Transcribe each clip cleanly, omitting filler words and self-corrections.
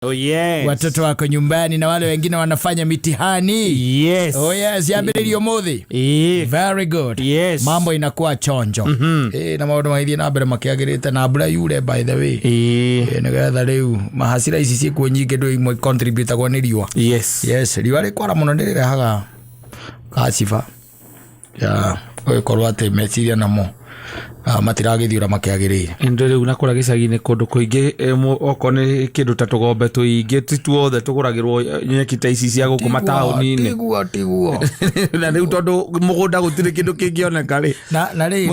Oh yes. Watoto wako nyumbani na wale wengine wanafanya mitihani. Yes. Oh yes, yambelelio mothi. Very good. Yes. Mambo inakuwa chonjo. Na maundu maithie na mbere makiagirite na mbura yure by the way. Nigetha riu mahasira ici ciekuo nyingi ndu imwe contribute kwa ni riua. Yes. Yes, riua rikwara muno ndirirehaga kasifa. Ya, oikorwo ati meciria namo matiragithiura makiagirire ndo riu nakora gicagi-ini kundu kuingi okone kindu ta tugombe tuingi tituothe tuguragirwo nyeki ta ici cia guku matauni-ini tiguo na riu tondu mugunda gutire kindu kingioneka ri na ri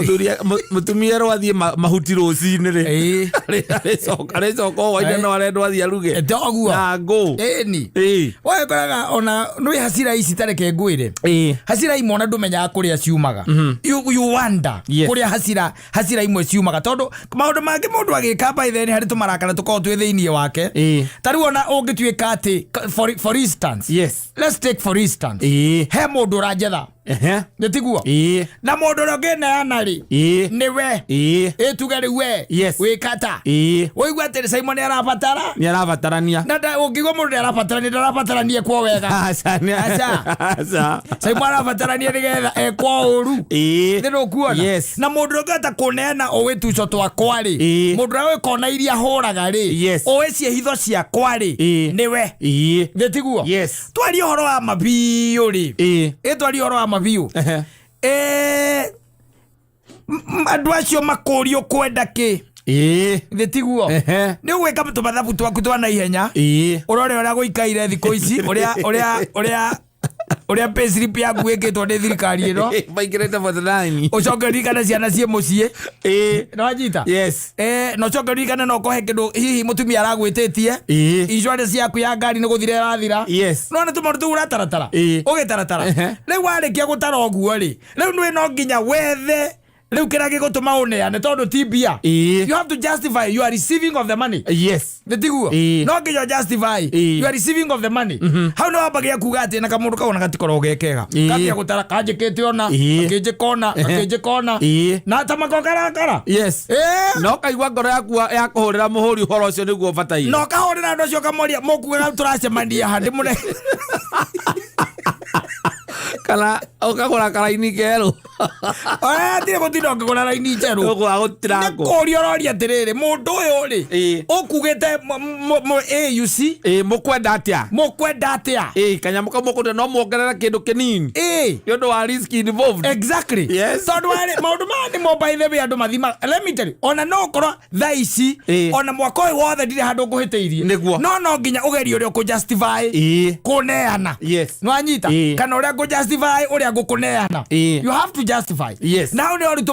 mutumia rwathie mahuti ruci-ini ri aricoka waina no arendwo athie aruge ndoguo na ngũ ni wewe koraga ona nui hasira ici tareke ngwire hasira imwe ona ndumenyaga kuria ciumaga you wonder kuria hasira imwe ciumaga tondu maundu mangi mundu agika by then hari tumarakana tukorwo twi thiini wake tari ona ungituika ati for instance yes let's take for instance he mundu ranjetha netiguo na mundu rogeneana ri niwe tuge ri we wikata woigua ati Mansaimo ni arabatarania na ungigwa mundu ni arabatarania kwa wega aca Mansaimo arabatarania nigetha ekwo uru ndiru kuona na mundu rogeta kuneana o wituco twakwa ri mundu rawe kona iria horaga ri o ecie hitho ciakwa ri niwe netiguo twari horo wa mabiu ri twari horo wa mabiu andu acio makurio kwenda ki netiguo ni ugwika tumathabu twaku twa na ihenya urore uria guikaire thiku ici uria payslip yaku ikitwo ni thirikari ino baingirete bothaini ucokerikana ciana cie mucie no njita no cokerikana no kohe kindu hihi mutumia aragwititie insurance yaku ya ngari ni guthira irathira no na tumaru tu urataratara ugitaratara riu warikia gutara oguo ri riu nwi no nginya wethe riu kira gigutuma uneane tondu tibia you have to justify you are receiving of the money netiguo no nginya justify you are receiving of the money how no abagia kuga ati na kamundu kaona gatikoro gekega kabia gutara kanjikite ona akinjikona na tamako karakara no kaigwa ngoro yaku ya kuhurira muhuri horo cio niguo batai no kahurira ndo cio kamoria mukuga turacemania handi mune kana ukagura karaini keru tire gutino ngagura raini njeru ugutirago kurio roria tiriri mundu uyu ri ukugite you see mukwenda atia kanyamu kamukunda no muongerera kindu kinini yondu wa risk involved exactly tondu maundu mani mo by the way andu mathima let me tell you ona no korwo thaici ona mwaka uyu wothe ndire handu nguhiteirie no nginya ugerio uria ku justify kuneana no anyita kana uria ku justify uria ngukuneana you have to justify now ni ori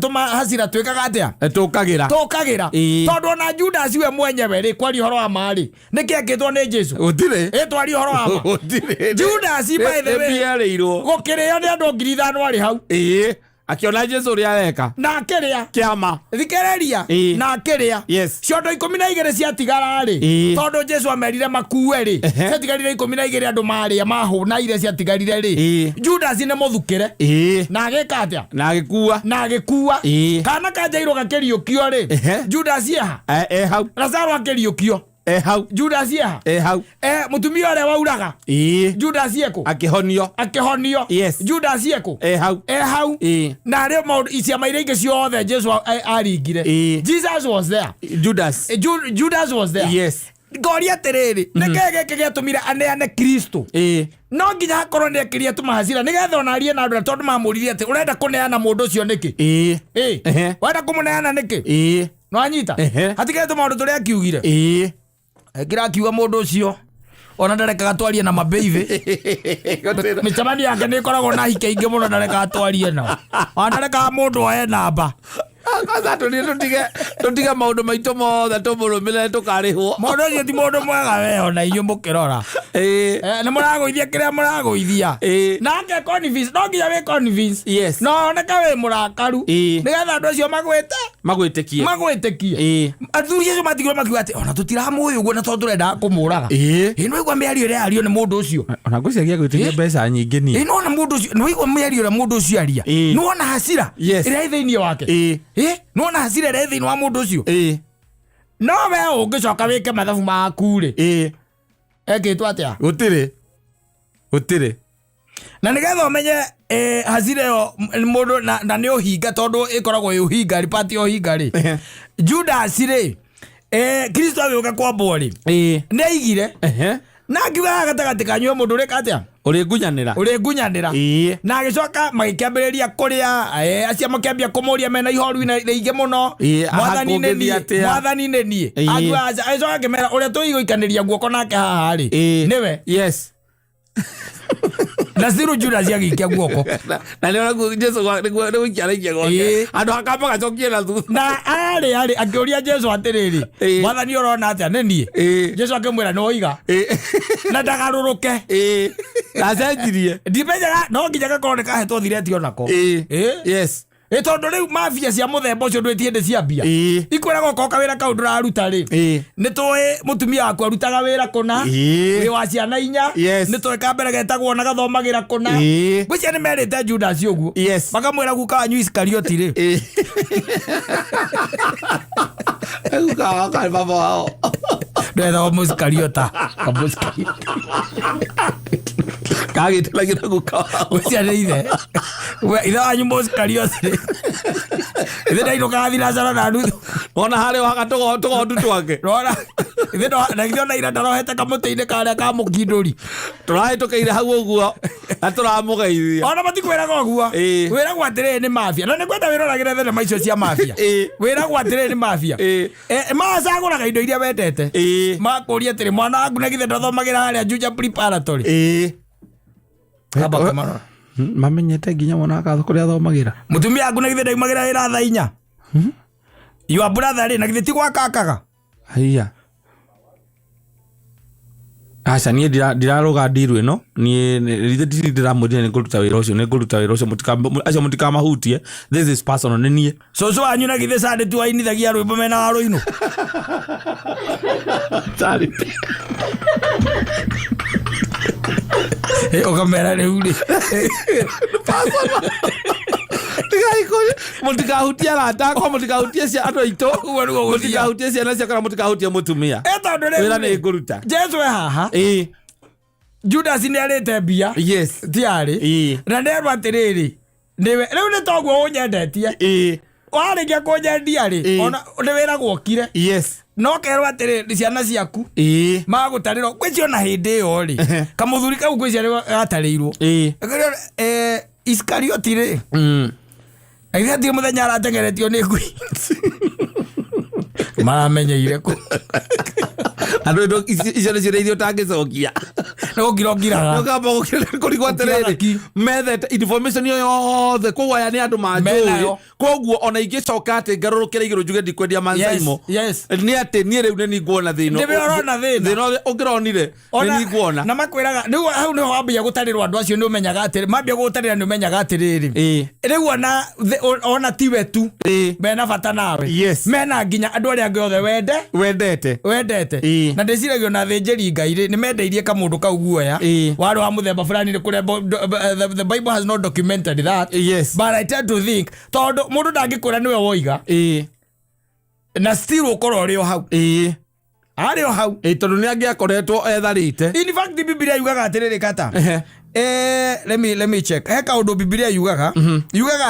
tuma hasira twikaga atia tukagira tondu ona Judas we mwenyewe ri kwari horo wa mari nikiekitwo ni Jesu utire twari horo wa utire Judas by the way biareirwo gukirio ni andu 5,000 ari hau akiona Jesu ria reka na akiria kiama thikereria na akiria ciondo 12 ciatigara ri tondu Jesu amerire makuwe ri ciatigarire 12 andu maria mahuna ire ciatigarire ri Judas ni muthukire na agikatia na agikua kana kanjairwo gakiriukio ri Judas hau Lazaro akiriukio hau Judas hau mutumia ore wauraga Judas yeko akihonio Judas yeko hau na re mo isia mairenge ciothe Jesu aringire Jesus was there Judas was there goria terere nekege kegetumira aneane Kristo no nginya hakorwo ni akiria tumahasira nigetha onarie na andu tondu mamuririe ati urenda kuneana mundu ucio niki wenda kumuneana niki no anyita hatigetu maundu turia akiugire kira kiuga mundu ucio ona ndarekaga twarie na mabeive micamani yake ni koragwo na hike ingi muno ndarekaga twarie nao ona ndarekaga mundu oe namba kaza tutige maundu maitu mothe tumurumire tukarihwo mundu ucio ti mundu mwega we ona inyu mukirora ni muragoithia kiria muragoithia nake convince no nginya we convince no oneka we murakaru nigetha andu acio magwitikie athuri acio matigirwo makiuga ati ona tutiramuyu uguo na tondu turenda kumuraga no igwa miario ria ario ni mundu ucio ona ngwiciagia gwitikia mbeca nyingi ni no na mundu ucio no igwa miario ria mundu ucio aria no ona hasira iria thiini wake no ona hasira iria thiini wa mundu ucio no we ungicoka wike mathabu maku ri ekitwa atia gutire na nigetha umenye hazire yo mundu na ni uhinga tondu ikoragwo uhinga ripati uhinga ri Judas ri Kristo agioka kwa bori ni aigire na ngiuga gatagati kanyu mundu ri katia uri ngunyanira na agicoka magikiambiriria kuria acia makiambia kumuria mena ihoru na ingi muno mwathani ni nie agicoka akimera uria tuiguikaniria guoko nake haha ri niwe yes na siru Judas agikia guoko na leo Jesu ni gwikia gwake andu akamba gacokie na thu na ari akiuria Jesu atiriri mwathani urona atia ni nie Jesu akimwira no iga na ndagaruruke na cenjirie ndimenyaga no nginya gakorwo ni kahetwo thireti onako yes tondu riu mafia cia muthemba ucio ndwiti hindi cia mbia ikwiraga ko kawira kau nduraruta ri ni tui mutumia waku arutaga wira kuna wi wa ciana 4 ni tui kambere getagwo na gathomagira kuna gwicia ni merite Judas uguo makamwira guka wanyu Iskarioti ri guka ka baba wao ndetha Muskariota kagitelagira guka gwicia ni ithe ithe wanyu Muskarioti ithe ndaino kathira cara na nuthu ona hari waka tugondu twake rora ithe na githio na ira ndarohete kamuteine karia ka mukinduri turahitukeire hau uguo na turamugeithia ona matikwiraga uguo wiragwo atiriri ni mafia na nikwenda wiroragire thenema icio cia mafia wiragwo atiriri ni mafia macaguraga indo iria wendete makuria atiri mwana waku na githe ndathomagira haria Juja preparatory mamenyete nginya mwana akatho kuria athomagira mutumia waku na githe ndaumagira wira thaa 4 your brother ri na githe ti gwakakaga haiya aca niä ndiraroga ndiru ä no niä ndiramwärire nä ngå ruta wä ra å cio acio må tikamahutie this is personal nä niä cucu wanyu na githä candä tu ainithagia rwä mbo mena wa rå inå ukamera rä u rä mutikahutie arata akwa mutikahutie cia andå aitå mutikahutie ciana ciakwa mutikahutie mutumia wira nä ngå ruta Jesu e haha Judas nä arä te mbia tiarä na nä erwo atä rä rä rä u nä toguo å nyendetie warä kia kå nyendia rä nä wä ra gwokire no kerwo atä rä ciana ciaku magå tarä ro gwä cio na hä ndä ä yo rä kamå thuri kau gwä cia gatarä irwo Iskarioti rä aithe atirä må thenya aratengeretio nä ngui maramenyeire kå andå icio nä cio irio tangä cokia nä gå ngirongiraga kamba kå rigwo atä rä rä methete information yo yothe koguo aya nä andå manjå koguo ona ingä coka atä ngarå rå kä ra igå rå njuge ndikwendia Mansaimo nä atä niä rä u nä ninguona thä no å ngä ronire nä ninguona na makwä raga rä u hau nä ho wambia gå tarä rwo andå acio nä å menyaga atä mambia gå tarä ra nä å menyaga atä rä rä rä u ona tiwe tu mena bata nawe mena nginya andå arä a angä othe wendete na ndäciragio na thä njä ri ngai nä mendeirie kamå ndå kau guoya warä wa må themba fulani nä kå rä the Bible has not documented that but I tend to think tondå må ndå ndangä kwä ra nä we woiga na still å korwo å rä o hau arä o hau tondå nä angä akoretwo etharä te in fact Biblia yugaga atä rä rä kata let me check he kaå ndå Biblia yugaga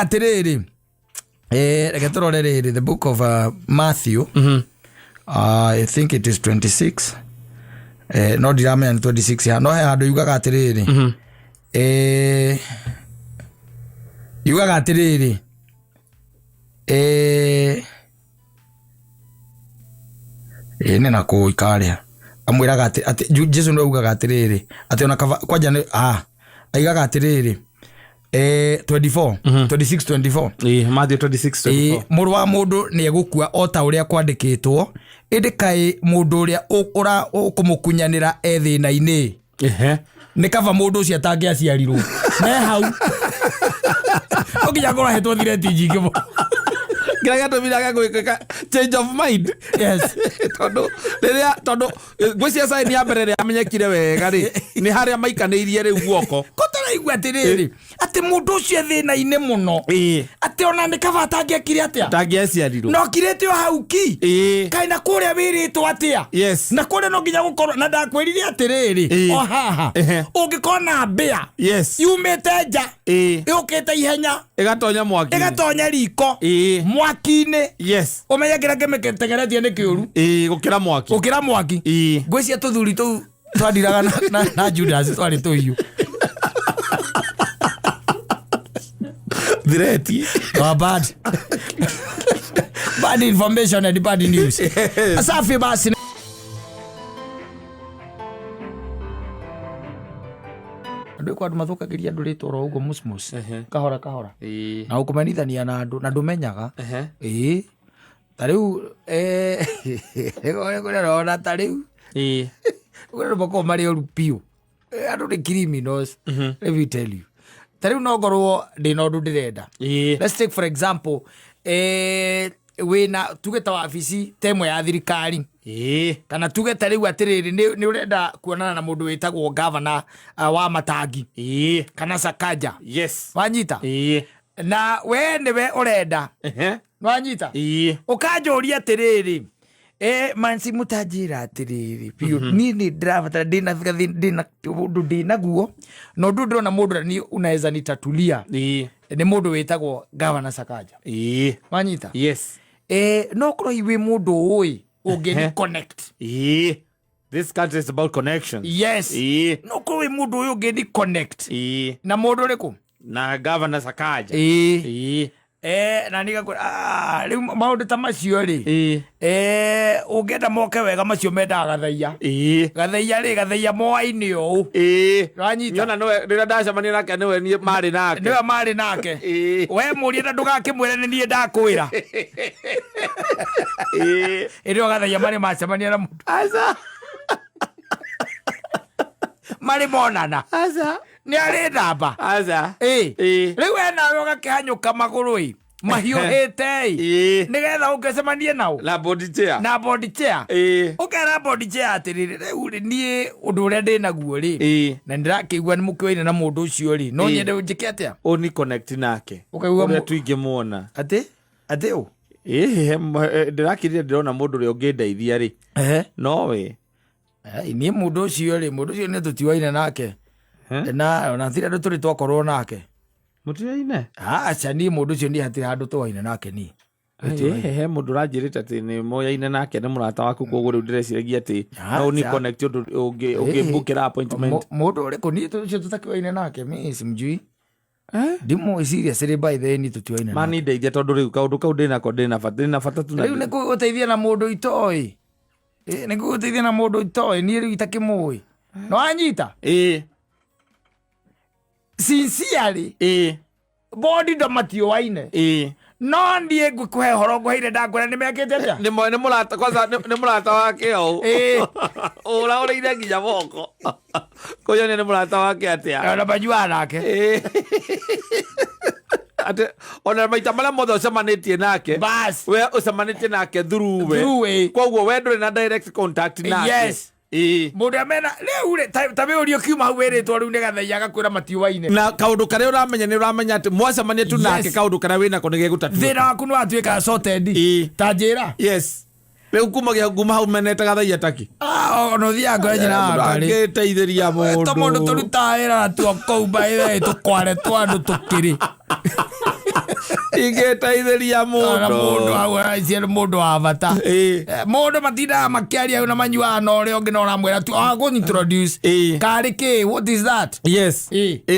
atä rä rä reke tå rore rä rä the book of Matthew I think it is 26 no ndiramenya nä 26 no he handå yugaga atä rä rä yugaga atä rä rä nä na kå ikarä a amwä raga atä Jesu nä augaga atä rä rä atä ona kwanja aigaga atä rä rä 26:24 Matthew 26:24 må rå wa må ndå nä egå kua o ta å rä a kwandä kä two ä ndä kaä må ndå å rä a å kå må kunyanä ra ethä na-inä nä kaba må ndå å cio atangä aciarirwo me hau å nginya ngå rahetwo thireti njingä mo kä rä a gätå miraga gwä ka change of mind tondå ngwä cia caini ya mbere rä amenyekire wega rä nä harä a maikanä irie rä u guoko kå tarä igwa tiriri ati mundu ucio thina ine muno ati ona ni kaba tangiekire atia tangiaciarirwo no kirete o hauki kaina kuria wiritwo atia na kuria no nginya gukorwo na ndakwirire atiriri o haha ungikona mbia yumite nja yukite ihenya igatonya riko mwaki-ini umenya kira kimeketegeretie ni kiuru gukira mwaki ngwicia tuthuri tu twandiraga na Judas twari tuiyu direti bad information and bad news asafi basi andu kwa mathukagiria andu ritoro ugo musmus kahora na ukumenithania na andu na ndumenyaga tariu rona tariu Wewe bako Mario Rupio. I don't criminals. Let me tell you. Tariu no gorwo ndi no ndu ndirenda. Let's take for example wina tugeta wabici temwe ya thirikari. Kana tugeta riu atiriri ni urenda kuonana na mundu witagwo governor wa Matangi. Kana Sakaja. Wanyita. Na we niwe urenda. Wanyita. Ukanjoria atiriri. Mansaimo tajira atiriri pio ni driver dina guo no ndro na mundu ni unaweza nitatulia ni mundu witagwo governor Sakaja manyita no kro iwe mundu oi ungeni connect this country is about connections no kro iwe mundu oi ungeni connect na mundu riku na governor Sakaja na niga riu maundu ta macio ri ungenda moke wega macio menda gathaia moaini o ranyita nyona no rira ndacamania nake niwe ni mari nake we murie na ndugakimwire ni nie ndakwira irio gathaia mari macamania na mundu mari monana ni ari ndamba riu enawe ugakihanyuka maguru mahiuhite nigetha ungecemanie nao na body chair ukera body chair atiriri riu ni undu uria ndi naguo ri na ndirakigua ni mukiwaine na mundu ucio ri no nyende njike atia oni connect nake uria tuingimuona ati u ndirakirire ndirona mundu uria ungindeithia ri no we ni mundu ucio ni tutiwaine nake na thira ndu turi twakorwo nake mutiaine acha ni mundu ucio ni hatira handu twaine nake ni he mundu ranjirite ati ni moyaine nake ni murata waku koguo riu ndireciria ati no ni connect ungibukira appointment mundu uri kuni tucio tutakiwaine nake mi simjui ndimo serious ri by the ni tutiwaine mani ndeithia tondu riu kaundu kau ndina fata tu riu ni guteithia na mundu itoi ni guteithia na mundu itoi ni riu itakimui no anyita sincerely body ndo matio waine no ndie ngukuhe horo ngũheire ndakwĩra nĩmekĩte atĩa nĩ mũrata kwanza nĩ mũrata wake o ũraũrĩire nginya moko kũnyonia nĩ mũrata wake atĩa ona banyuaga nake ati ona maita marĩa mothe ũcemanĩtie nake bas we ũcemanĩtie nake through we koguo we ndũrĩ na direct contact nake mundu amena riu tabe urio kiuma hau wiritwo riu nigathaia gakwira matiuwaine na kaundu karia uramenya ni uramenya ati mwacemania tu nake kaundu karia wina ko nige gutatu thina waku ni watuika sorted tanjira riu kumagia nguma hau menete gathaia taki no thia ngonya na ngari ngeteithĩria mundu to mundu turuta wira tu koumba ile tukware twandu tukiri ingeteithĩria mundu hau aciere mundu wa bata mundu matindaga makiaria na manyuaga na ũrĩa ũngĩ na ũramwĩra tu go introduce karĩ kĩ what is that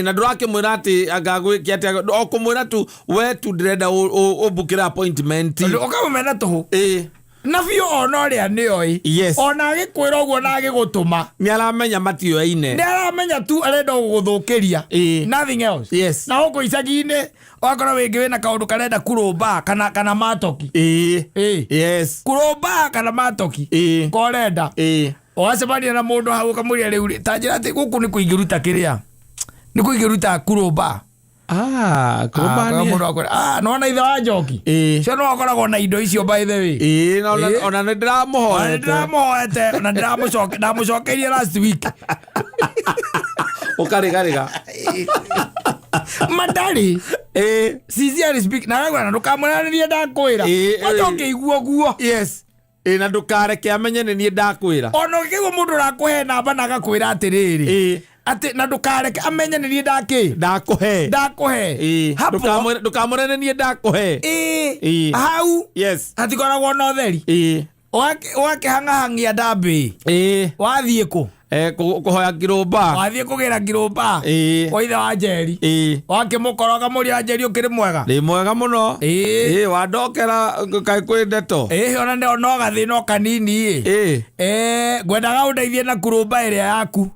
na ndũrakĩmwĩra atĩ angagwĩkia atĩa okũmwĩra tu we tu ndĩrenda ũmbukĩra appointment ũkamũmena tũhũ na biũ ona ũrĩa nĩoĩ ona agĩkwĩra ũguo na agĩgũtũma nĩaramenya matioyaine nĩaramenya tu arenda gũgũthũkĩria nothing else na gũkũ icagi-inĩ wakorwo wĩngĩ wĩna kaũndũ karenda kũrũmba kana matoki kũrũmba kana matoki korenda ũgacemania na mũndũ hau ũkamũria rĩu tanjĩra atĩ gũkũ nĩ kũingĩruta kĩrĩa nĩ kũingĩruta kũrũmba nona ithe wa njoki cio no akoragwo na indo icio by the way ona nĩ ndĩramũhoete na ndĩramũcokeirie last week Ukariga. Madari. Sincerely speak na ngwana ndukamuranirie ndakwira. Wajoke iguo guo. Yes. Na ndukareke amenye ni ndakwira. Ono kigo mundu rakuhe namba na gakwira atiriri. Ati na ndukareke amenye ni ndakuhe. Ndukamurane ni ndakuhe. Hau. Yes. Atikoragwo no theri. Wake hangahangia ndambi. Wathie ku. Kuhoya ngirumba. Wathie kugira ngirumba. Kwa ithe wa Njeri. Wake mukoroga muri wa Njeri ukiri mwega. Ni mwega muno. Wandokera kai kwi ndeto. Ona ndio no gathina kanini. Ngwendaga undeithie na kurumba iria yaku.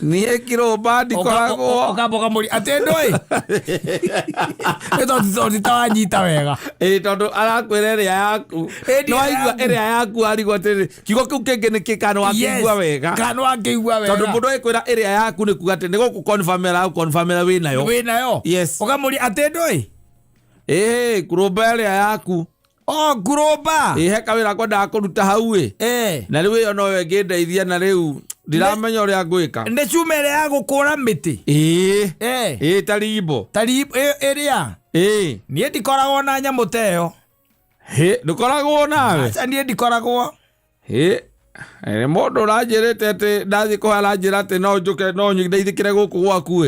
Niä kä bandi koragwo ukamboga muri atendoi eto titawanyita wega tondu arakwira ria yaku no aigua ria yaku arigwo atiri kiugo kiu kingi nä kä kana wakĩigua wega tondu mundu aikwira ria yaku nä kuga atä nä gå confirmera wä nayo yes ukamuri atendoi kurumba ria yaku kurumba he kawira kwendaga kũruta hau na rĩu ĩyo nowe ngĩndeithia na rĩu ndiramenya ũrĩa ngwĩka nĩ cuma ĩrĩa ya gũkũra mĩtĩ tarimbo ĩrĩa niĩ ndikoragwo na nyamũ ta ĩyo ndũkoragwo nawe niĩ ndikoragwo mũndũ ũranjĩrĩte atĩ ndathiĩ kũhe aranjĩra atĩ no njũke no ndeithĩkĩre gũkũ gwaku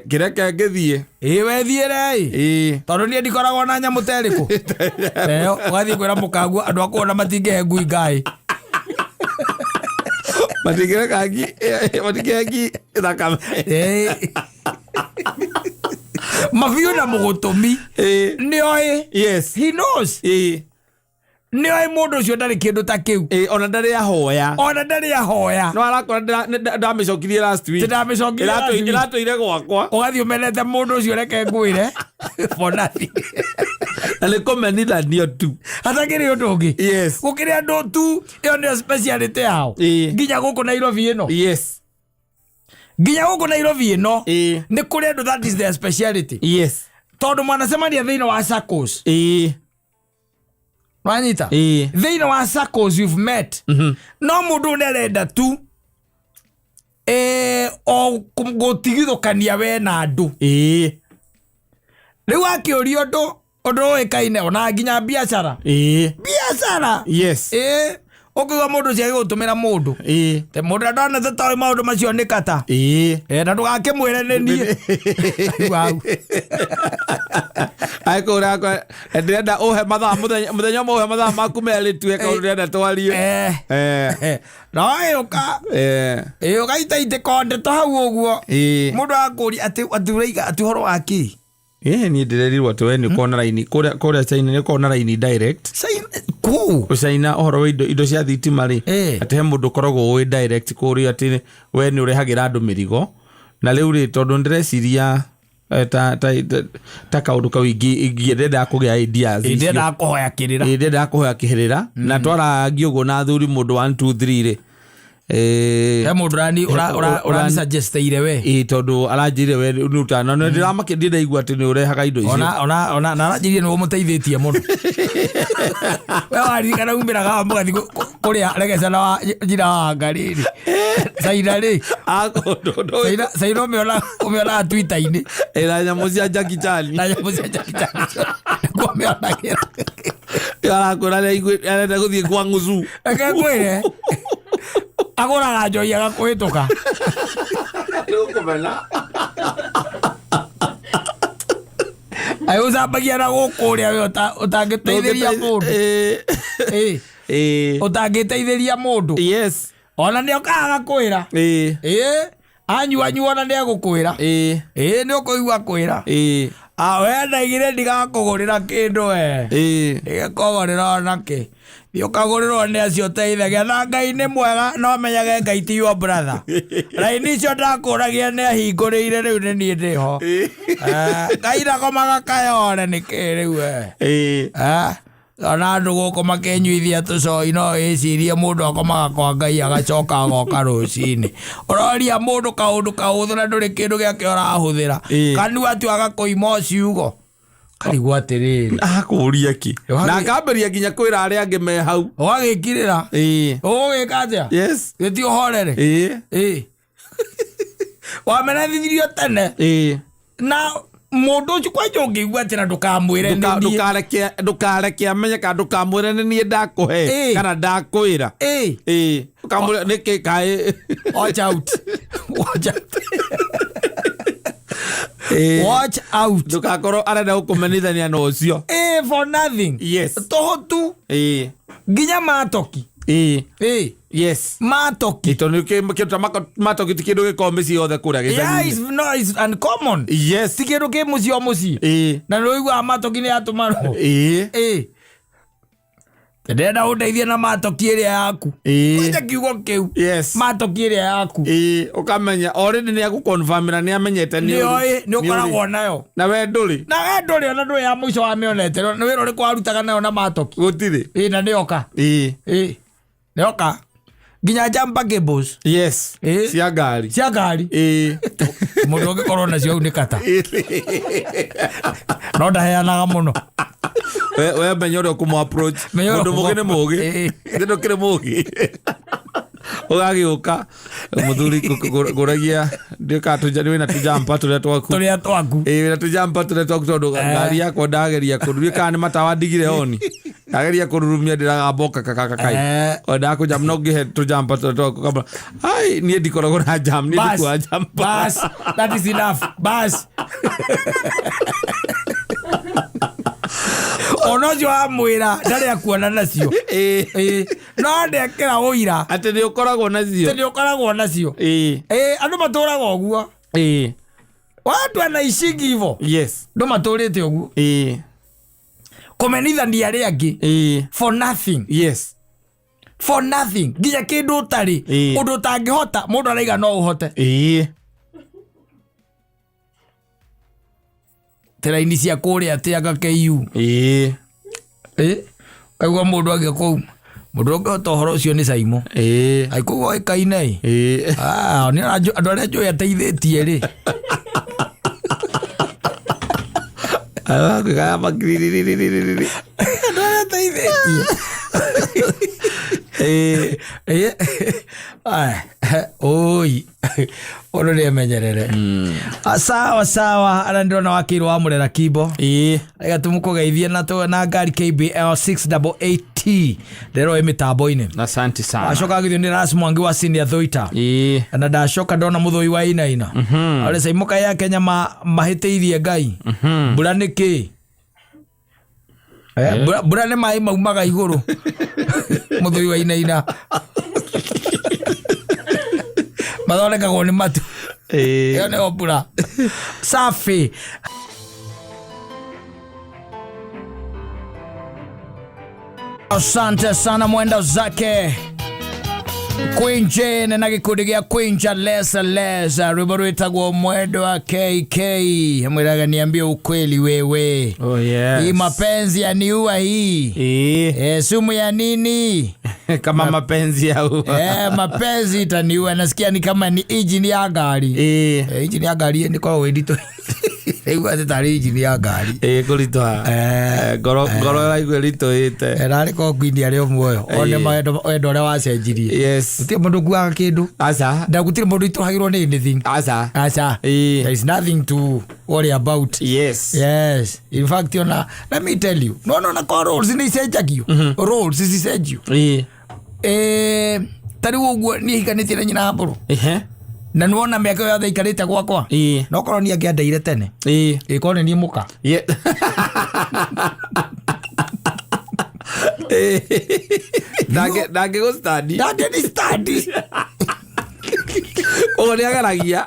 kireke ngithie wethiire tondu nie ndikoragwo na nyamu ta iriku eo wathie kwira mukangu andu akuona matingehe ngui ngai matingehe thakame mabiũ na mũgũtũmi nĩoĩ yes he knows nĩoĩ mũndũ ũcio ndarĩ kĩndũ ta kĩu ona ndarĩ ahoya no arakora ndamĩcokirie last week ĩratũire gwakwa ũgathiĩ ũmenete mũndũ ũcio reke ngwĩre bonati na nĩ kũmenithanio tu hatakĩrĩ ũndũ ũngĩ yes gũkĩrĩ andũ tu ĩyo nĩyo speciality yao nginya gũkũ Nairobi ĩno yes nginya gũkũ Nairobi ĩno nĩ kũrĩ andũ that is their speciality yes tondũ mwanacemania thĩinĩ wa circles Wanyita thĩinĩ wa circles you've met no mũndũ nĩarenda tu o gũtigithũkania we na andũ rĩu akĩũria ũndũ ũĩkaine ona nginya biacara yes ũkĩigua mũndũ ũcio agĩgũtũmĩra mũndũ te mũndũ ndonete toĩ maũndũ macio nĩ kata na ndũgakĩmwĩre nĩ niĩ aikũra ndĩrenda ũhe mathaa mũthenya ũmwe ũhe mathaa maku merĩ tu eka ũrenda twarie no ũgaitaitĩka ndeto hau ũguo mũndũ akũria atĩ ũraiga atĩ ũhoro waki niĩ ndĩrerirwo atĩ we nĩ ũkorwo na raini kũrĩa China nĩ ũkorwo na raini direct China ũhoro wa indo cia thitima-rĩ atĩ he mũndũ ũkoragwo ũĩ direct kũrĩa atĩ we nĩ ũrehagĩra andũ mĩrigo na rĩu-rĩ tondũ ndĩreciria ta kaũndũ kau ingĩendaga kũgĩa ideas ndendaga kũhoya kĩhĩrĩra na twaragi ũguo na thuri mũndũ 1 2 3-rĩ he mũndũ ũranisuggesteire we tondũ aranjĩire we nutana na ndĩramakĩria ndaigua atĩ nĩ ũrehaga indo icio na aranjĩrie nĩ ũmũteithĩtie mũno we waririkana umĩraga mũgathi kũrĩa regecana wa njira wa ngarĩ-rĩ Saina-rĩ Saina ũmĩonaga Twitter-inĩ na nyamũ cia njakitani nĩkuomĩonagĩra arakwĩra arenda gũthiĩ kwa ng'ucu reke ngwĩre agũraga njoi agakũhĩtũka ũcambagia na gũkũrĩa we ũtangĩteithĩria mũndũ ũtangĩteithĩria mũndũ yes ona nĩ okaga kwĩra anyuanyu ona nĩ egũkwĩra nĩ ũkũigua kwĩra we ndaigire ndigakũgũrĩra kĩndũ we ndigakũgũrĩra onakĩ thiĩ ũkagũrĩrwo nĩ acio teithagia na Ngai nĩ mwega no menyage Ngai ti your brother raini icio ndakũragia nĩ ahingũrĩire rĩu nĩ niĩ ndĩho Ngai ndakomaga kayore nĩkĩ rĩu we ona andũ gũkũ makenyuithia tũcoi no ĩcirie mũndũ akomaga kwa Ngai agacoka agoka rũcinĩ ũroria mũndũ kaũndũ kahũthũ na ndũrĩ kĩndũ gĩake ũrahũthĩra kanua tu agakũima ciugo karigwo atĩrĩrĩ akũria ki na akambĩria nginya kwĩra arĩa angĩ me hau ũgagĩkirĩra ũgũgĩka atĩa yes gĩtio horere wamenathithirio tene na mundu ucio kwa jongi gwatira ndukamwire ndukareke amenye ka ndukamwire ni ndakuhe kana ndakwira ukamwire niki kai watch out watch out ndukakorwo arenda gukumenithania no ucio for nothing. Yes, tohotu ginya matoki yes matoki ito ni kitu matoki tikindu gikomisi yothe kuria gicani is uncommon. Yes, tikindu ki mucio na roigwa matoki ni atumaro ndenda undeithie na matoki iria yaku kuja kiugo kiu matoki iria yaku ukamenya already ni agukonfirmira ni amenyete ni ukoragwo nayo na we nduri ona nduri ya mwisho wa mionete na we uri kwarutaga nayo na matoki gutiri na nioka nioka ginya jumper cables cia ngari mundu ungikorwo nacio ni kata no ndaheanaga muno we menya uria kumu approach mundu mugi ni mugi ndio kire mugi ugagiuka muthuri guragia ndika tujani na tujampa turia twaku na tujampa turia twaku tondu ngari yakwa ndageria kururia kana matawa ndigire honi ndageria kururumia ndiragamboka kakakai onda kuja mno ngihe tujampa turia twaku kama ai nie ndikoragwo na jam ni ndikwa jam bas that is enough bas onojo amwira ndari akuona nacio no ndekera uira ati ni ukoragwo nacio andu maturaga oguo watu anaishingi hivyo ndo maturite oguo kumenithania aria angi for nothing nginya kindu utari undu utangihota mundu araiga no uhote teraini cia kuria tiaga KU kaigua mundu age kou mundu ngota horo ucio ni Saimo aikuwa ikaine ni andu aria njui ateithitie ri kaya makiriri andu aria ateithitie oi ono ni emenyerere sawa ara ndona wakirwo wa murera kibo ega tumukugeithie na ngari KBL 688T ndero imitambo-ini. Asante sana. Ashoka githio ni Ras Mwangi wa Senior Thoita na ndashoka ndona muthoi wa ina ale Saimoka ya Kenya mahiteirie ngai mbura niki mbura ni mai maumaga iguru muthoi wa ina mathondekagwo ni matu iyo ni mbura safi. Asante sana mwenda zake Queen Jane na gikundi gia Queen Lesa rwimbo rwitagwo mwendo wa KK. Mwiraga niambie ukweli wewe. Oh yes. Hii mapenzi ya niua hii. Sumu ya nini? Kama mapenzi ya ua. Mapenzi itaniua. Nasikia ni kama ni engine ya gari. Engine ya gari ni kwa wedito. Ewa tari engine ya gari. Kulitoa. Goro la igwelito ite. Rari ko kwindi ari omwoyo. One maendo ore wacenjirie. Yes. Utie mundu kuaga kindu. Asa. Ndagutire mundu ituhagirwo ni anything. Asa. There is nothing to worry about. Yes. In fact, let me tell you. No, kwa roles ni icenjagio. Roles icenjagio. Tari woguo ni hikanite na nyina mburu. Na nuona miaka yothe ikarite gwakwa. No korwo ni angiandeire tene. Korwo ni muka. Dage go study. Dage ni study. Ore agaragia.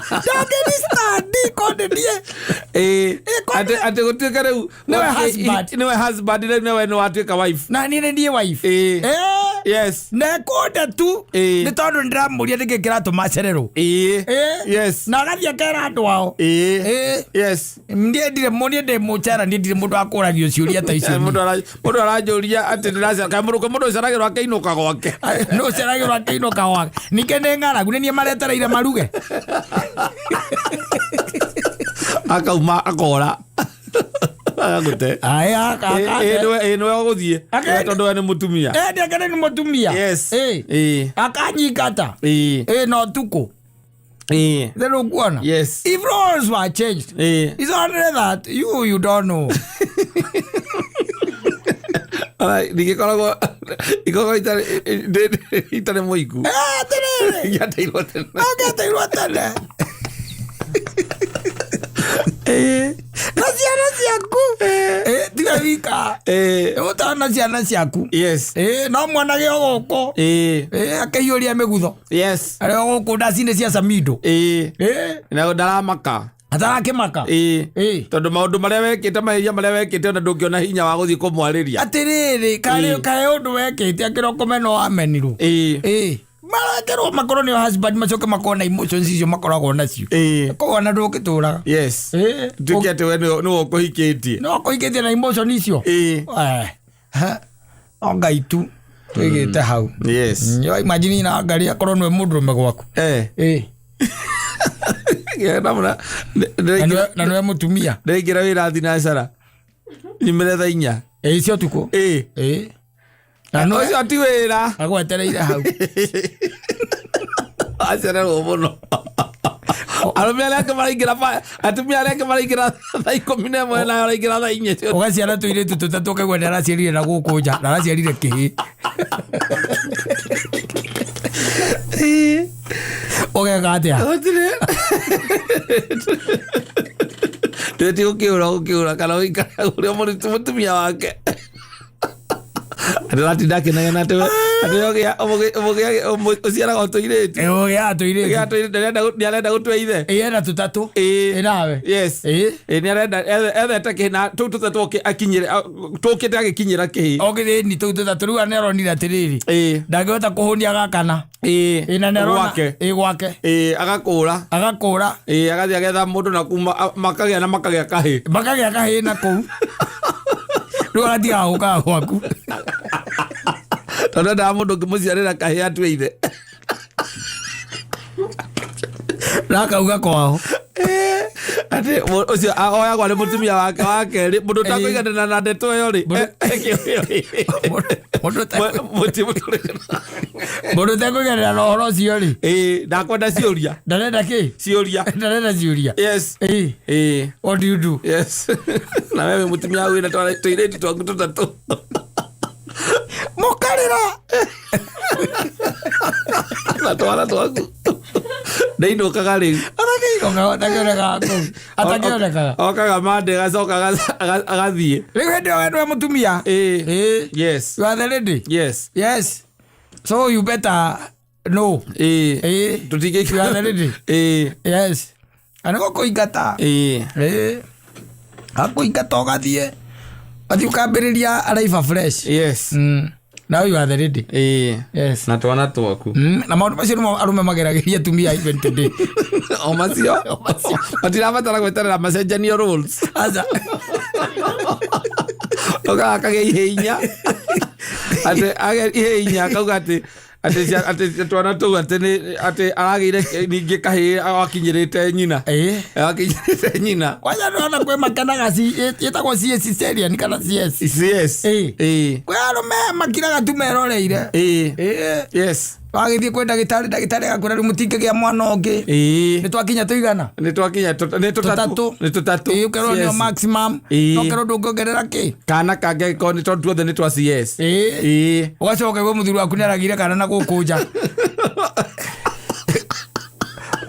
Dage ni study kode die. Ate gutweka riu. Niwe husband niwe no atweka wife. Na ni ndiye wife. Yes. Na kode tu. Ni tondu ndiramuria ndikikira tumacerero. Yes. Na gathia kera andu ao. Yes. Ndiendire ndi muchara ndire mundu akuragio ciuria ta icio. Mundu arajuria ati ndiraca kamuru mundu caragirwo akeinuka gwake. No caragirwo akeinuka gwake. Nike ne ngaragu ni maretereire maruge. Akauma akora. Agute. Aya niwe guthie. Tondu ni mutumia. Ndekane ni mutumia. Yes. Akanyikata. No tuko. Then ukuona. Yes. If roles were changed, it's only that you don't know. Nigikoragwo itare muiku. Yateirwo tene. Yateirwo tene. Na ciana ciaku tiga wika utana ciana ciaku no mwana gä ogåkå akähiåria mä gutho arä ogåkå ndacinä cia camindo na ndaramaka atarakä maka tondå maå ndå marä a wekä te mahä marä a wekä te ona ndå ngä ona hinya wa gå thiä kå mwarä ria atä rä rä kaä å ndå wekä te akä roko mena wamenirwo marakerwo makorwo nä husband macoke makorwo na emotions icio makoragwo nacio koguo na ndå kä tå raga tukä atä we nä wo kå hikä tie na emotion icio o ngai tu twä gä te hau imagine na ngari akorwo nä må ndå rå me gwaku na nä we må tumia ndaingä ra wä ra thinacara nyumä re tha inya icio tukå no cio ti wä ra agwetereire hau acererwo må no atumia arä angä maraingä ra tha 11 na araingä ra tha inya å gaciara tå irä tå tå tatå kaigua nä araciarire na gå kå nja na araciarire kä hä å geka atä a ndä ti gå kä å ra kana gå ikara å rä a må tumia wake ndiratinda akenagena atä å ciaraga å tå irä ti nä arenda gå twe ithe ena tå tatå nawe nä arenda ethete kä na tå tå tatå tå kä te agä kinyä ra kä hä o gä thä ni tå tå tatå rä u nä aronire atä rä rä ndangä hota kå hå nia gakana gwake agakå ra agathiä agetha må ndå na kuma makagä na makagä a kahä na kå u rä u agatiga gå kaga gwaku tondå endaga må ndå ngä må ciarä ra kahä atue ithe rakauga kwao atä å cio oyagwo nä må tumia wake wa kerä må ndå takåiganana na ndeto ä yo rä må ndå tekåiganä na å horo å cio rä ndakwenda ciå ria ndarenda kä ndarenda ciå ria what do you do na wewe må tumia wä na tå irä ti twaku tå tatå må karä ra na twana twaku ndäinå kaga rä u okaga mandä gacoka agathiä rä u hä ndä ä yo wendwe må tumia you are the lady yes so you better no tå tingä you are the lady yes anä gå kå ingata akå ingata å gathiä å kambä rä ria araiba fresh now you are the lady na twana twaku na maå ndå macio nä arå me mageragä ria tumia even today o macio matirabatara gweterera macenjanio roles ogaga kagä ihä inya atä ihä inya akauga atä twana tå u atä aragä ire ningä kahä akinyä rä te nyina kwanja nä kwä makenaga ä tagwo cesarean kana kwä arå me makiraga tu meroreire wagä thiä kwä ndagä tarä gakwä ra rä u må tingä gä a mwana å ngä nä twakinya tå igana nä tå tatå å kerwo nä o maximum no kerwo ndå ngä ongerera kä kana kangä korwo nä tondå tuothe nä twa å gacoka igwo må thuri waku nä aragire kana na gå kå nja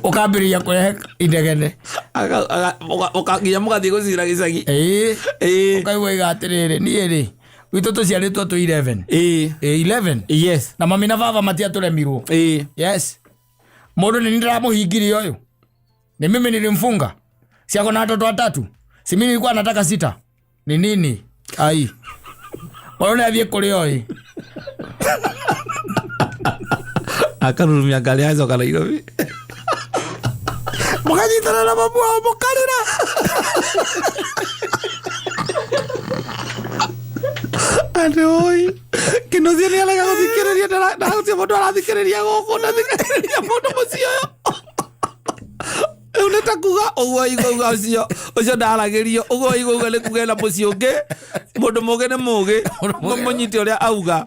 å kambä rä ria kå rehe indegene nginya må gathiä gå cira gä cagi å kaigua iga atä rä rä niä rä witå tå ciarä two tå 11 na mami na baba matiatå remirwo må ndå nä ni ndäramå hingirie å yå nä mimi nilimfunga siako na watoto watatu si mimi nilikuwa nataka 6 ni nini ai waona avie kule oi akarumia gari hazo kana irobi mukanyitana na babu wao mukarira ande oi kinothia ni alaga guthikiriria na gutia mundu arathikiriria guku na thikiriria mundu mucio yo uneta kuga ugo Aigwa ucio ndaragerio ugo Aigwa ni kugena muciungi mundu muge ni muge munyite uria auga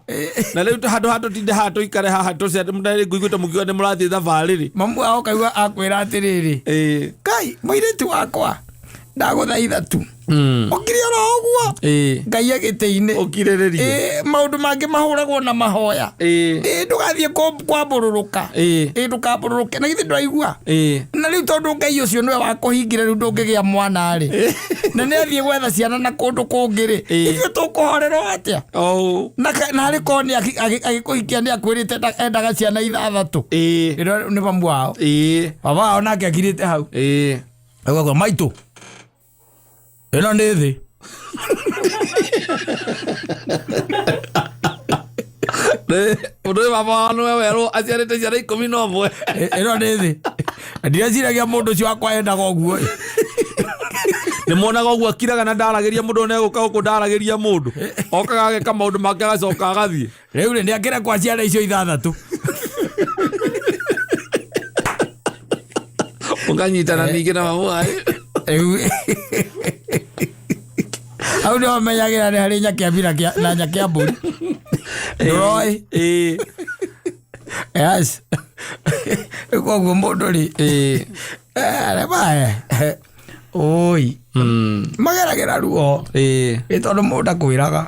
na riu handu tinde hatu ikare haha tucete mundari nguiguite mukiwa ni murathi thabarĩ ri mamu ao kaigua akwira atiriri kai muiritu wakwa ndaguthaitha tu okire ora ogwo ngai agite-ini okiriririe maundu mangi mahuragwo na mahoya ndugathie kwambururuka ndukambururuke na githi ndwaigua na riu tondu ngai ucio niwe wakuhingire riu ndungigia mwana ri na ni athie gwetha ciana na kundu kungi ri ithuĩ tukuhorerwo atia na ari koni agikuhikia ni akwirite endaga ciana 3 ni mamu wao baba wao nake akirite hau agwa maitu eno nĩ thĩ ũndũ ũyũ baba wao nĩwe werwo aciarĩte ciana 11 ĩno nĩ thĩ ndireciiragia mũndũ ũcio wakwa endaga ũguo nĩ monaga ũguo akiraga na ndaragĩria mũndũ ona egũka gũkũ ndaragĩria mũndũ okaga ageka maũndũ make agacoka agathiĩ rĩu nĩ akĩra kwa ciana icio 6 ũkanyitana ningĩ na mamu waĩ au nĩ wamenyagĩra nĩ harĩ nyakiambira na nyakiambũri ndũroĩ yes koguo mũndũ rĩ oi mageragĩra ruo tondũ mũndũ akwĩraga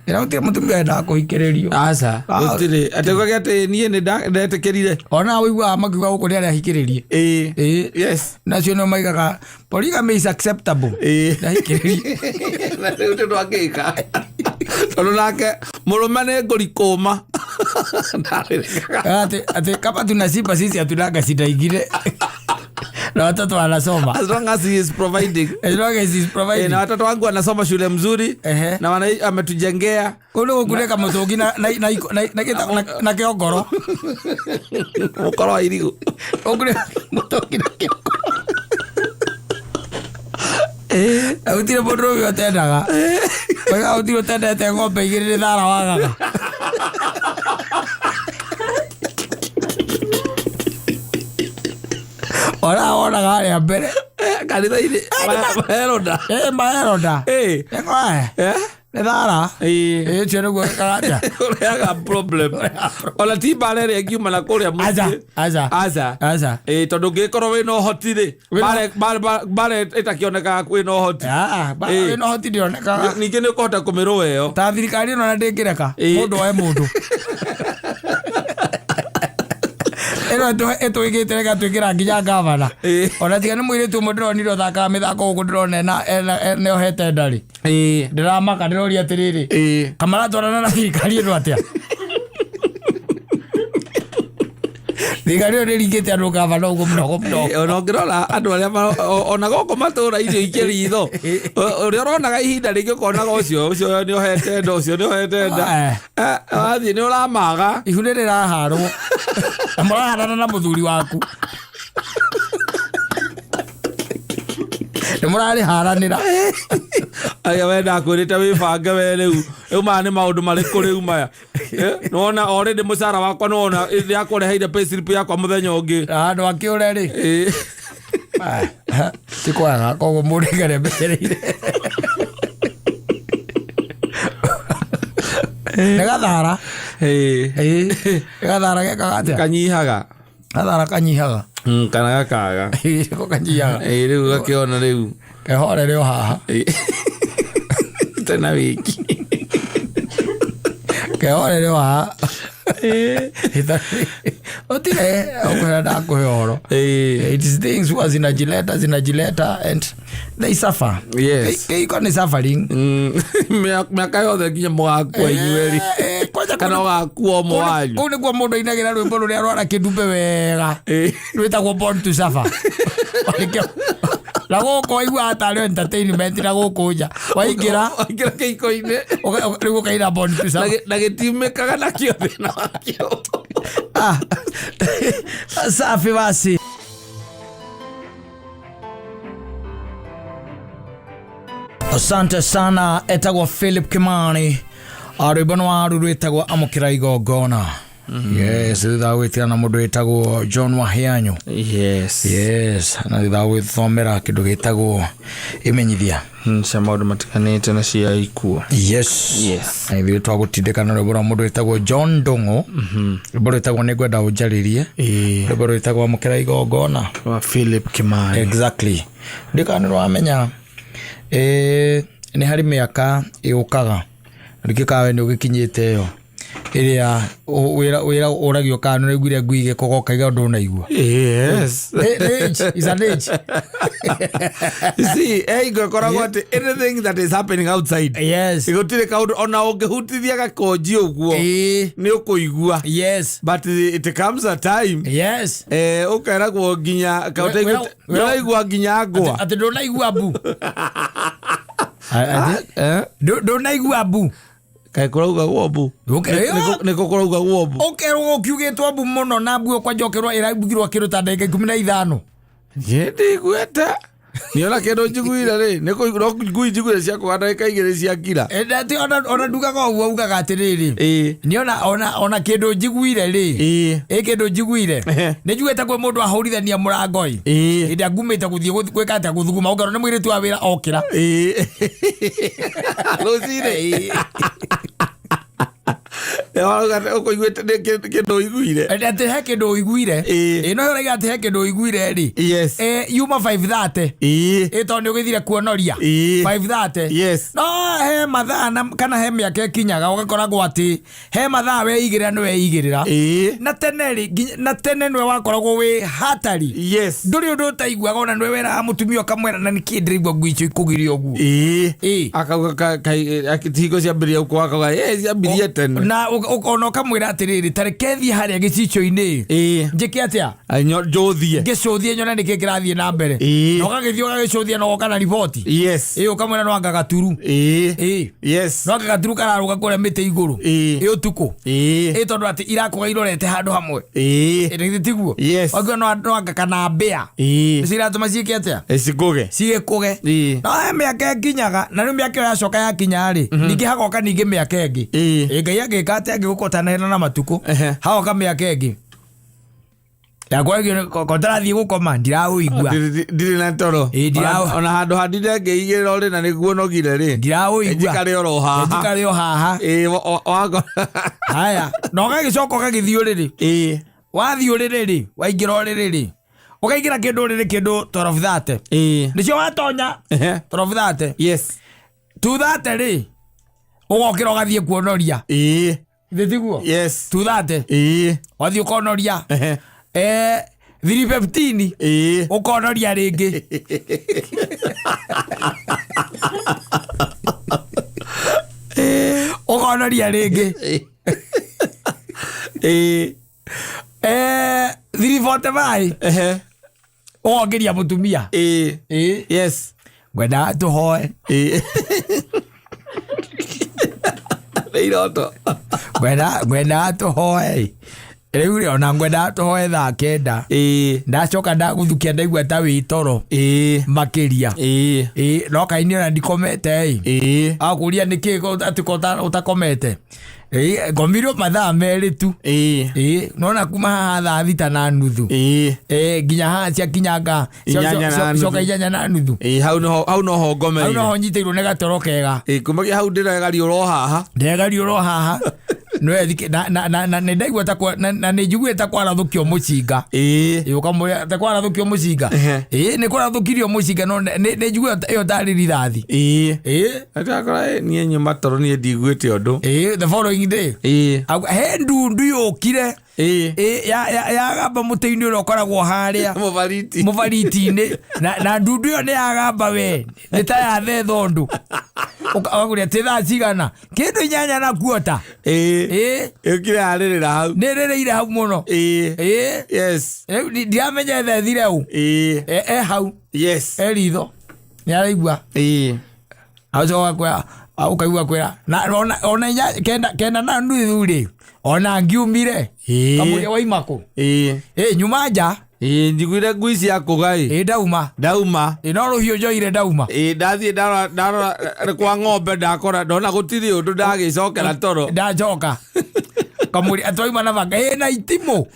ĩra gũtirĩ mũtumia endaga kũhikĩrĩrio aca gũtirĩ atĩ ũkage atĩ niĩ nĩ ndetĩkĩrire ona wĩiguaga makiuga gũkũ nĩ arĩa ahikĩrĩrie yes nacio nĩ maigaga polygamy is acceptable ndahikĩrĩrie na rĩu ndũ angĩka tondũ nake mũrũme nĩ ngũrikũma atĩ kama tunasipa sisi hatunanga shida ingine na watoto wanasoma as long as he is providing na watoto wangu wanasoma shule mzuri na ametujengea kule kuleka mutungi na kiongoro mukoro wa irigu kule mutungi na kiongoro utire mundu uyu atendaga wega utire utendete ng'ombe igĩrĩ thara wagaga onaga harĩa mbere kanitha-inĩ maheronda nĩ thara ĩcio nĩguo ĩkaga atĩa ũreaga problem ona ti mbara ĩrĩa ngiuma na kũrĩa mũciĩ aca tondũ ngĩkorwo wĩna ũhoti rĩ mbara ĩtakĩonekaga kwĩna ũhoti wĩna ũhoti ndĩonekaga ningĩ nĩ ũkũhota kũmĩrũa ĩyo ta thirikari ĩno na ndĩngĩreka mũndũ oe mũndũ ĩno ĩtũĩkĩte reka twĩkĩra nginya ngavana ona tiga nĩ mũirĩtu ũmwe ndĩronire ũthakaga mĩthako gũkũ ndĩrona nĩohete ndarĩ ndĩramaka ndĩroria atĩrĩrĩ kamaratwarana na thirikari ĩno atĩa thigari ĩyo nĩringĩte andũ ngavana ũguo mũno ona ũngĩrora andũ arĩa ona gũkũ matũũra icio ikĩritho ũrĩa ũronaga ihinda rĩngĩ ũkonaga ũcio nĩohete nda ũcio nĩohete nda wathiĩ nĩ ũramaga ihu nĩ rĩraharwo na mũraharana na mũthuri waku nĩ mũrarĩharanĩra aya wenda kwĩrĩte wĩbange we rĩu maya nĩ maũndũ marĩkũ rĩu maya nĩwona already mũcara wakwa nĩwona nĩakũreheire payslip yakwa mũthenya ũngĩ andũ akĩũre rĩ ti kwaga koguo mũndũ igare mbereire nĩ gathara gathara gekaga atĩa kanyihaga gathara kanyihaga kana gakaga ko kanyihaga rĩu gakĩona rĩu kehorere o haha tena wiki kehorere o haha otire okwenda ndakuhe oro it is things was zinajileta and they suffer iko ni suffering miaka yothe nginya mũgakua inyueri kana ũgakua ũmwe wanyu kũu nĩkuo mũndũ ainagĩra rwĩmbo rũrĩa rwara kĩndumbe wega rwĩtagwo born to suffer na gũkũ waigua atarĩ entertainment na gũkũ nja waingĩra kĩiko-inĩ rĩu ũkaina born to suffer na gĩtiumĩkaga nakĩo thĩna wakĩo safi basi asante sana etagwo Philip Kimani rwĩmbo nĩ waru rwĩtagwo amũkĩra igongona. Yes, thutha gwitirana mundu witagwo John Wahianyo. Yes, na thutha gwithomera kindu gitagwo imenyithia cia maundu matikanite na cia ikuo. Yes. Na ithuĩ twagũtindĩkana rwĩmbo rwa mũndũ wĩtagwo John Ndung'u. Rwĩmbo rwĩtagwo nĩngwenda ũnjarĩrie. Rwĩmbo rwĩtagwo amũkĩra igongona wa Philip Kimani. Exactly. Ndikana nĩwamenya nĩ harĩ mĩaka ĩũkaga ndikikawe nĩ ũgĩkinyĩte yo iria wĩra ũragio kana nĩguire ngui gĩkogoka iga ũndũ ũnaigua. Yes. Is an age. See, Aigwa koragwo atĩ anything that is happening outside. Yes. Igũtirĩ kaũndũ ona ũngĩhutithia gakonji ũguo nĩ ũkũigua. Yes. But it comes a time. Yes. Ũkeragwo nginya ũraigua nginya ngwa. Atĩ ndũnaigua mbu. Ndũnaigua mbu. Kai kurauga gwobu. Niko kurauga gwobu. Okerwo kiugĩtwo mbu mũno na mbu kwa njokerwo ĩrabugirwo kĩruta ndagĩka 15. Yende gweta. Niona kendo njiguire ri niko ngui njiguire cia kuganda ikaigire cia kira. Ndati ona ndugaga ũguo ugaga atĩrĩrĩ. Niona ona kendo njiguire ri. Kendo njiguire. Nĩ njiguĩte kwa mũndũ ahũrithania mũrango ĩ. Hĩndĩ ngumĩte gũthiĩ gwĩka atĩa gũthuguma ũgarwo nĩ mũirĩtu wa wĩra okĩra. Rũcinĩ. Ũkũiguĩte kĩndũ ũiguire. Atĩ he kĩndũ ũiguire. No ũraiga atĩ he kĩndũ ũiguire rĩ. Yes. Yuma 5:30. Tondũ nĩ ũgĩthire kuonoria. 5:30. Yes. No he mathaa kana he mĩaka ĩkinyaga ũgakoragwo atĩ he mathaa weigĩrĩra nĩ weigĩrĩra. Na tene nĩwe wakoragwo wĩ hatari. Yes. Ndũrĩ ũndũ ũtaiguaga ona nĩwe wĩraga mũtumia ũkamwĩra na nĩkĩ ndĩraigua ngui icio ikũgiria ũguo. Akauga hingo ciambĩrĩria gũkũ akauga ciambirie tene. Na ona ũkamwĩra atĩrĩrĩ tareke thiĩ harĩa gĩcicio-inĩ njĩke atĩa ngĩcũthie nyone nĩkĩ kĩrathiĩ na mbere na ũgagĩthiĩ ũgagĩcũthia na ũgoka na riboti ũkamwĩra no anga gaturu no anga gaturu kararũga kũrĩa mĩtĩ igũrũ ũtukũ tondũ atĩ irakũga irorete handũ hamwe tiguo wagua no anga kana mbĩa ciratũma ciĩke atĩa cigĩkũge no mĩaka ĩkinyaga na rĩu mĩaka ĩyo yacoka yakinya rĩ ningĩ hagoka ningĩ mĩaka ĩngĩ Ngai agĩka atĩ agĩgũkota na matuko haoka mĩaka ĩngĩ yakwagio kotarathiĩ gũkoma ndiraũigua ndirĩ na toro ona handũ handire ngĩigĩrĩra ũrĩ na nĩguo nogire rĩ ndiraũigua njikare o haha haya na ũgagĩcoka ũgagĩthiĩ ũrĩrĩ wathiĩ ũrĩrĩ rĩ waingĩra ũrĩrĩ rĩ ũkaingĩra kĩndũ ũrĩrĩ kĩndũ 12:30 nĩcio watonya 12:30 yes 2:30 rĩ ũgokĩra ũgathiĩ kuonoria tiguo yes 2:30 wathiĩ ũkonoria 3:15 ũkonoria rĩngĩ ũkonoria rĩngĩ 3:45 ũgongeria mũtumia yes ngwenda tũhoe iroto ngwenda tũhoe rĩu rĩ ona ngwenda tũhoe thaa 9 ndacoka ndagũthukia ndaigua ta wĩ toro makĩria no kaini ona ndikomete akũria nĩkĩ atĩ ũtakomete ngomirwo mathaa merĩ tu nona kuma haha thaa 6:30 nginya haha ciakinyanga coka 8:30 hau noho ngomeire hau noho nyitĩirwo nĩ gatoro kega kumagia hau ndĩregariũro haha na ndaigua na nĩnjiguĩte ta kwarathũkio mũcinga ũkamwĩra ta kwarathũkio mũcinga nĩ kwarathũkirio mũcinga no nĩnjiguĩte ĩyo tarĩ rithathi niĩ nyuma toro niĩ ndiguĩte ũndũ the following day he ndundu yũkire yagamba mũtĩ-inĩ ũrĩa ũkoragwo harĩa mũbariti-inĩ na ndundu ĩyo nĩ yagamba we nĩ ta yathe thondũ ũkagũria atĩ thaa cigana kĩndũ 8 na kuota ĩkire harĩrĩra hau nĩ rĩrĩire hau mũno ndiramenya ethethire hau hau ritho nĩ araigua ũkaigua kwĩra ona 9:30 ona ngiumire kamũria waimako nyuma nja njiguire ngui cia kũga ndauma no rũhiũ njoire ndauma ndathiĩ ndarora kwa ng'ombe ndona gũtirĩ ũndũ ndagĩcokera toro ndacoka kamuri atwaima na banga na itimo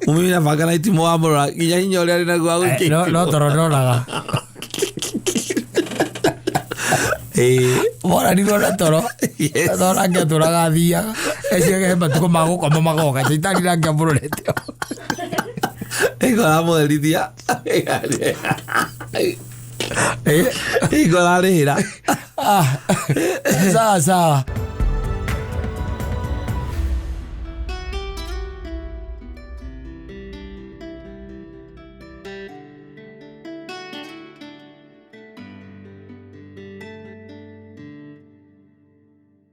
mumi na banga na itimo amura kinya hinya uri ari naguo guki no Toro ndoraga mora ni gora Toro Toro ngia turaga thia eci ge matuko magukoma magoka itari rangia bururete igora mwerithia igora rira sawa sawa